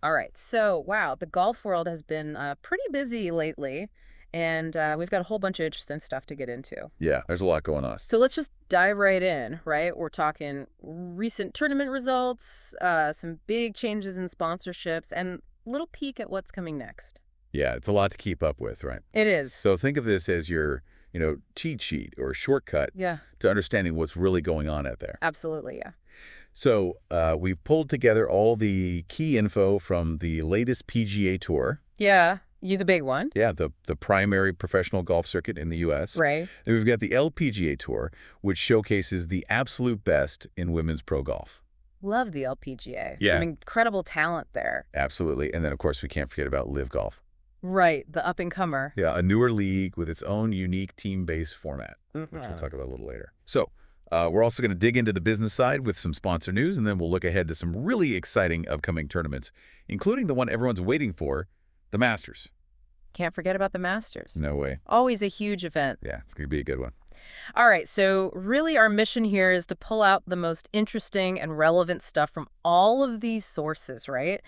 All right. So, wow, the golf world has been pretty busy lately, and we've got a whole bunch of interesting stuff to get into. Yeah, there's a lot going on. So let's just dive right in, right? We're talking recent tournament results, some big changes in sponsorships, and a little peek at what's coming next. Yeah, it's a lot to keep up with, right? It is. So think of this as your, cheat sheet or shortcut Yeah, to understanding what's really going on out there. absolutely. Yeah. So we've pulled together all the key info from the latest PGA Tour. Yeah, you the big one, Yeah, the primary professional golf circuit in the U.S. right? And we've got the LPGA Tour, which showcases the absolute best in women's pro golf. Love the LPGA. Some Yeah, incredible talent there. absolutely. And then, of course, we can't forget about LIV Golf. Right, the up-and-comer. Yeah, a newer league with its own unique team-based format, which we'll Mhm. talk about a little later. So we're also going to dig into the business side with some sponsor news, and then we'll look ahead to some really exciting upcoming tournaments, including the one everyone's waiting for, the Masters. Can't forget about the Masters. No way. Always a huge event. Yeah, it's going to be a good one. All right, so really our mission here is to pull out the most interesting and relevant stuff from all of these sources, right?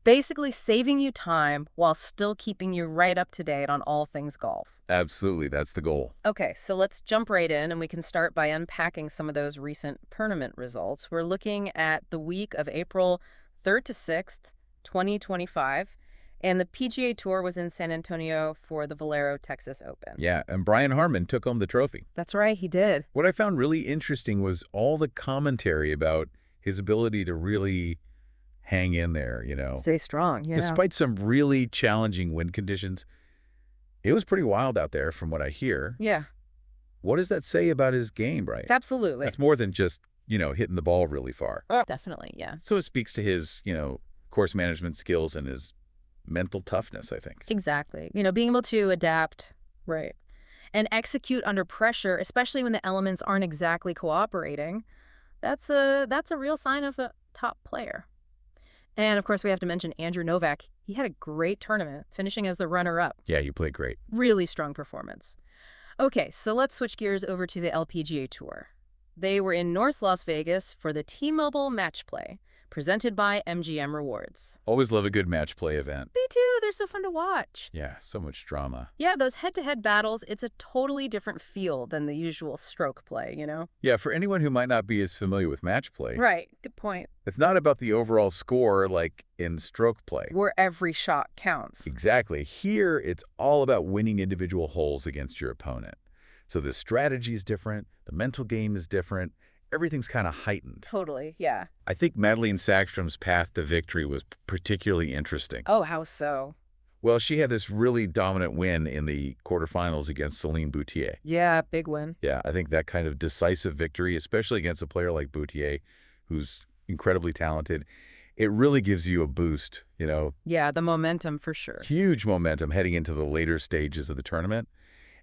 Basically saving you time while still keeping you right up to date on all things golf. Absolutely, that's the goal. Okay, so let's jump right in and we can start by unpacking some of those recent tournament results. We're looking at the week of April 3rd to 6th, 2025, and the PGA Tour was in San Antonio for the Valero Texas Open. Yeah, and Brian Harman took home the trophy. That's right, he did. What I found really interesting was all the commentary about his ability to really hang in there, Stay strong, yeah. Despite some really challenging wind conditions. It was pretty wild out there from what I hear. Yeah, What does that say about his game, right? absolutely. That's more than just, hitting the ball really far. Definitely, yeah. So it speaks to his, course management skills and his mental toughness, I think. Exactly. Being able to adapt, right, and execute under pressure, especially when the elements aren't exactly cooperating, that's a real sign of a top player. And of course, we have to mention Andrew Novak. He had a great tournament, finishing as the runner-up. Yeah, you played great. Really strong performance. Okay, so let's switch gears over to the LPGA Tour. They were in North Las Vegas for the T-Mobile Match Play, presented by MGM Rewards. Always love a good match play event. Me too, they're so fun to watch. Yeah, so much drama. Yeah, those head-to-head battles, it's a totally different feel than the usual stroke play. Yeah, for anyone who might not be as familiar with match play, Right, good point. it's not about the overall score like in stroke play. Where every shot counts. Exactly. Here, it's all about winning individual holes against your opponent. So the strategy is different, the mental game is different, everything's kind of heightened. Totally, yeah. I think Madelene Sagstrom's path to victory was particularly interesting. Oh, how so? Well, she had this really dominant win in the quarterfinals against Celine Boutier. Yeah, big win. Yeah, I think that kind of decisive victory, especially against a player like Boutier, who's incredibly talented, it really gives you a boost, Yeah, the momentum for sure. huge momentum heading into the later stages of the tournament.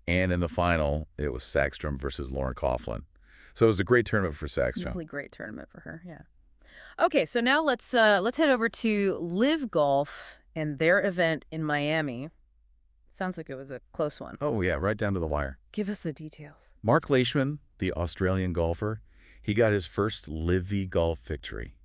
And in the final, it was Sagstrom versus Lauren Coughlin. So it was a great tournament for Sagstrom. Really great tournament for her, yeah. Okay, so now let's head over to LIV Golf and their event in Miami. Sounds like it was a close one. Oh, yeah, right down to the wire. Give us the details. Marc Leishman, the Australian golfer, he got his first LIV Golf victory.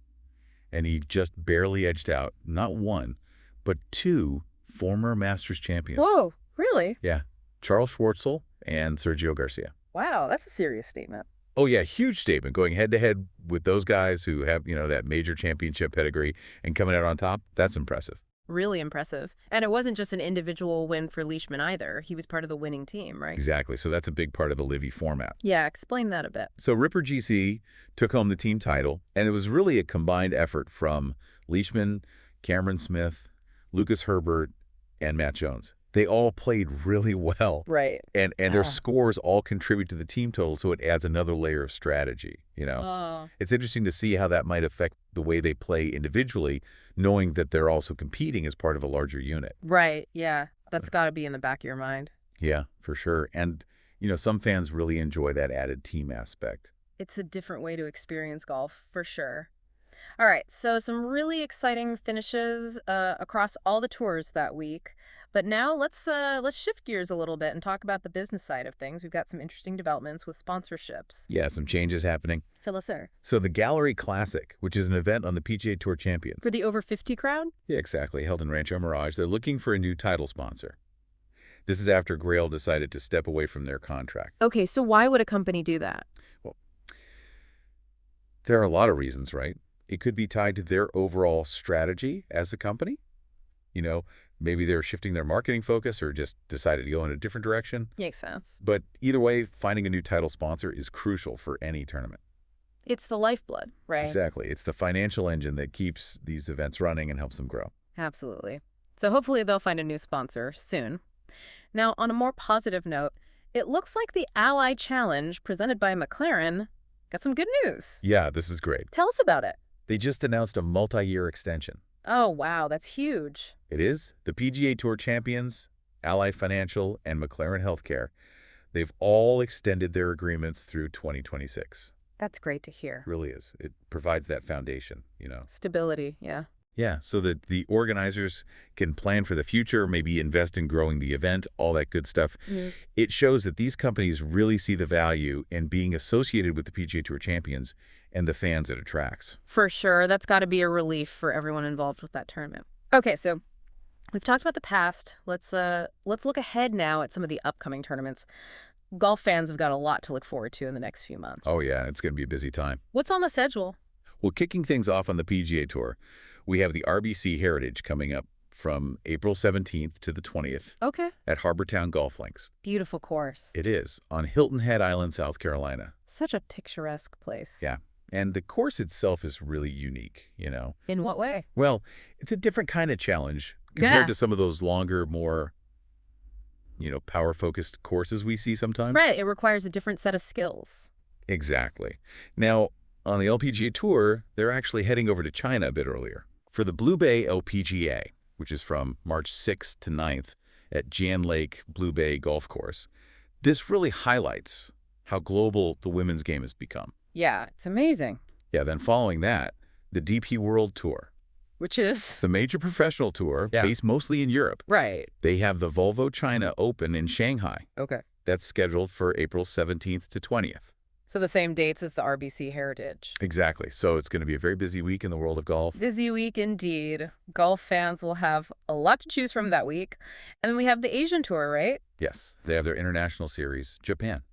And he just barely edged out, not one, but two former Masters champions. Whoa, really? Yeah, Charl Schwartzel and Sergio Garcia. Wow, that's a serious statement. Oh, yeah, huge statement, going head-to-head with those guys who have, that major championship pedigree and coming out on top. That's impressive. Really impressive. And it wasn't just an individual win for Leishman either. He was part of the winning team, right? Exactly, so that's a big part of the LIV format. Yeah, explain that a bit. So Ripper GC took home the team title, and it was really a combined effort from Leishman, Cameron Smith, Lucas Herbert, and Matt Jones. They all played really well. Right. And their scores all contribute to the team total, so it adds another layer of strategy, Oh. It's interesting to see how that might affect the way they play individually, knowing that they're also competing as part of a larger unit. Right, yeah. That's got to be in the back of your mind. Yeah, for sure. And, some fans really enjoy that added team aspect. It's a different way to experience golf, for sure. All right, so some really exciting finishes across all the tours that week. But now let's shift gears a little bit and talk about the business side of things. We've got some interesting developments with sponsorships. Yeah, some changes happening. Fill us in. So the Gallery Classic, which is an event on the PGA Tour Champions. For the over 50 crowd? Yeah, exactly. Held in Rancho Mirage. They're looking for a new title sponsor. This is after Grail decided to step away from their contract. Okay, so why would a company do that? Well, there are a lot of reasons, right? It could be tied to their overall strategy as a company. You know, maybe they're shifting their marketing focus or just decided to go in a different direction. Makes sense. But either way, finding a new title sponsor is crucial for any tournament. It's the lifeblood, right? Exactly. It's the financial engine that keeps these events running and helps them grow. Absolutely. So hopefully they'll find a new sponsor soon. Now, on a more positive note, it looks like the Ally Challenge presented by McLaren got some good news. Yeah, this is great. Tell us about it. They just announced a multi-year extension. Oh, wow, that's huge. It is. The PGA Tour Champions, Ally Financial, and McLaren Health Care, they've all extended their agreements through 2026. That's great to hear. It really is. It provides that foundation, you know. Stability, yeah. Yeah, so that the organizers can plan for the future, maybe invest in growing the event, all that good stuff. It shows that these companies really see the value in being associated with the PGA Tour Champions and the fans it attracts. For sure. That's got to be a relief for everyone involved with that tournament. Okay, so we've talked about the past. Let's look ahead now at some of the upcoming tournaments. Golf fans have got a lot to look forward to in the next few months. Oh, yeah, it's going to be a busy time. What's on the schedule? Well, kicking things off on the PGA Tour, we have the RBC Heritage coming up from April 17th to the 20th Okay. at Harbortown Golf Links. Beautiful course. It is, on Hilton Head Island, South Carolina. Such a picturesque place. Yeah, and the course itself is really unique, you know. In what way? Well, it's a different kind of challenge compared to some of those longer, more, you know, power-focused courses we see sometimes. Right. It requires a different set of skills. Exactly. Now, on the LPGA Tour, they're actually heading over to China a bit earlier for the Blue Bay LPGA, which is from March 6th to 9th at Jan Lake Blue Bay Golf Course. This really highlights how global the women's game has become. Yeah, it's amazing. Yeah, then following that, the DP World Tour, Which is? the major professional tour based mostly in Europe. Right. They have the Volvo China Open in Shanghai. Okay. That's scheduled for April 17th to 20th. So the same dates as the RBC Heritage. Exactly. So it's going to be a very busy week in the world of golf. Busy week indeed. Golf fans will have a lot to choose from that week. And then we have the Asian Tour, right? Yes, they have their international series, Japan.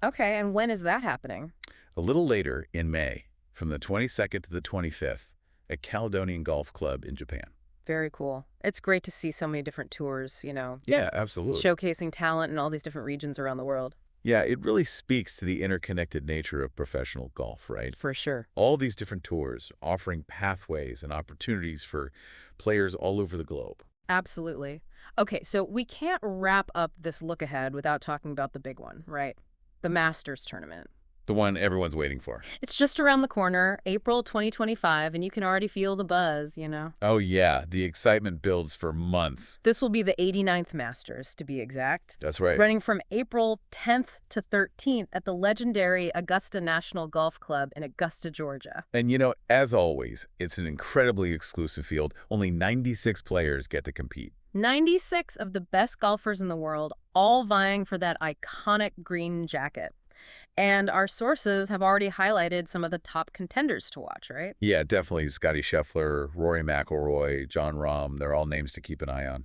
Okay, and when is that happening? A little later in May, from the 22nd to the 25th, at Caledonian Golf Club in Japan. Very cool. It's great to see so many different tours, you know, Yeah, absolutely. showcasing talent in all these different regions around the world. Yeah, it really speaks to the interconnected nature of professional golf, right? For sure. All these different tours offering pathways and opportunities for players all over the globe. Absolutely. Okay, so we can't wrap up this look ahead without talking about the big one, right? The Masters tournament. The one everyone's waiting for. It's just around the corner, April 2025, and you can already feel the buzz, you know? Oh yeah, the excitement builds for months. This will be the 89th Masters, to be exact. That's right. Running from April 10th to 13th at the legendary Augusta National Golf Club in Augusta, Georgia. And you know, as always, it's an incredibly exclusive field. Only 96 players get to compete. 96 of the best golfers in the world, all vying for that iconic green jacket. And our sources have already highlighted some of the top contenders to watch, right? Yeah, definitely. Scotty Scheffler, Rory McIlroy, Jon Rahm, they're all names to keep an eye on.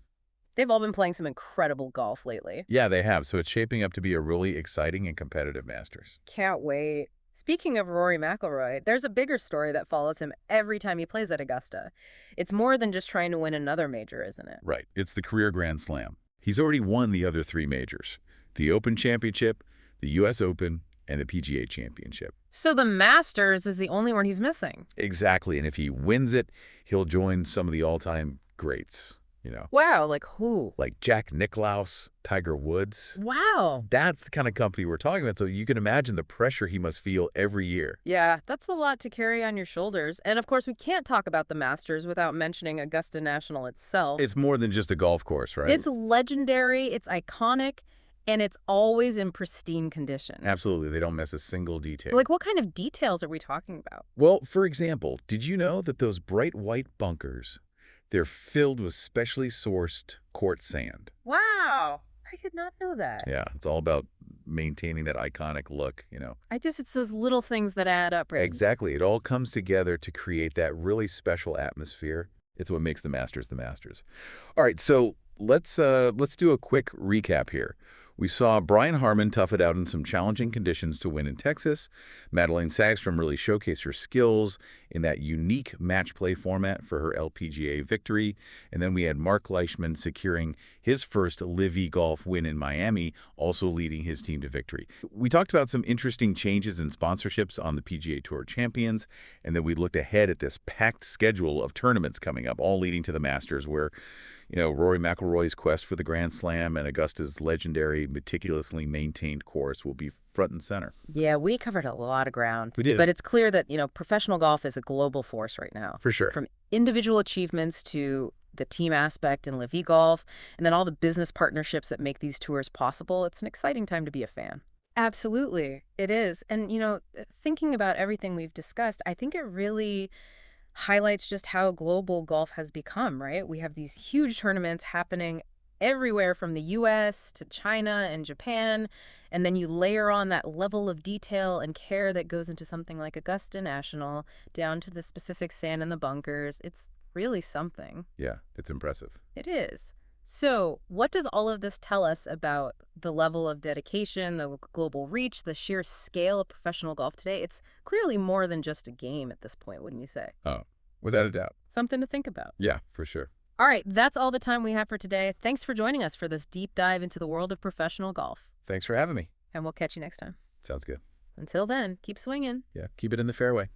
They've all been playing some incredible golf lately. Yeah, they have. So it's shaping up to be a really exciting and competitive Masters. Can't wait. Speaking of Rory McIlroy, there's a bigger story that follows him every time he plays at Augusta. It's more than just trying to win another major, isn't it? Right. It's the career Grand Slam. He's already won the other three majors: the Open Championship, the U.S. Open, and the PGA Championship. So the Masters is the only one he's missing. Exactly. And if he wins it, he'll join some of the all-time greats, you know. Wow, like who? Like Jack Nicklaus, Tiger Woods. Wow. That's the kind of company we're talking about. So you can imagine the pressure he must feel every year. Yeah, that's a lot to carry on your shoulders. And of course, we can't talk about the Masters without mentioning Augusta National itself. It's more than just a golf course, right? It's legendary, it's iconic, And it's always in pristine condition. Absolutely. They don't miss a single detail. Like, what kind of details are we talking about? Well, for example, did you know that those bright white bunkers, they're filled with specially sourced quartz sand? Wow. I did not know that. Yeah, it's all about maintaining that iconic look, you know. It's those little things that add up, right? Exactly. It all comes together to create that really special atmosphere. It's what makes the Masters the Masters. All right, so let's do a quick recap here. We saw Brian Harman tough it out in some challenging conditions to win in Texas. Madelene Sagstrom really showcased her skills in that unique match play format for her LPGA victory. And then we had Marc Leishman securing his first LIV Golf win in Miami, also leading his team to victory. We talked about some interesting changes in sponsorships on the PGA Tour Champions, and then we looked ahead at this packed schedule of tournaments coming up, all leading to the Masters, where Rory McIlroy's quest for the Grand Slam and Augusta's legendary, meticulously maintained course will be front and center. Yeah, we covered a lot of ground. We did. But it's clear that, professional golf is a global force right now. For sure. From individual achievements to the team aspect in LIV Golf, and then all the business partnerships that make these tours possible. It's an exciting time to be a fan. Absolutely, it is. And, thinking about everything we've discussed, I think it really highlights just how global golf has become, right? We have these huge tournaments happening everywhere from the U.S. to China and Japan, and then you layer on that level of detail and care that goes into something like Augusta National, down to the specific sand in the bunkers. It's really something. Yeah, it's impressive. It is. So what does all of this tell us about the level of dedication, the global reach, the sheer scale of professional golf today? It's clearly more than just a game at this point, wouldn't you say? Oh, without a doubt. Something to think about. Yeah, for sure. All right, that's all the time we have for today. Thanks for joining us for this deep dive into the world of professional golf. Thanks for having me. And we'll catch you next time. Sounds good. Until then, keep swinging. Yeah, keep it in the fairway.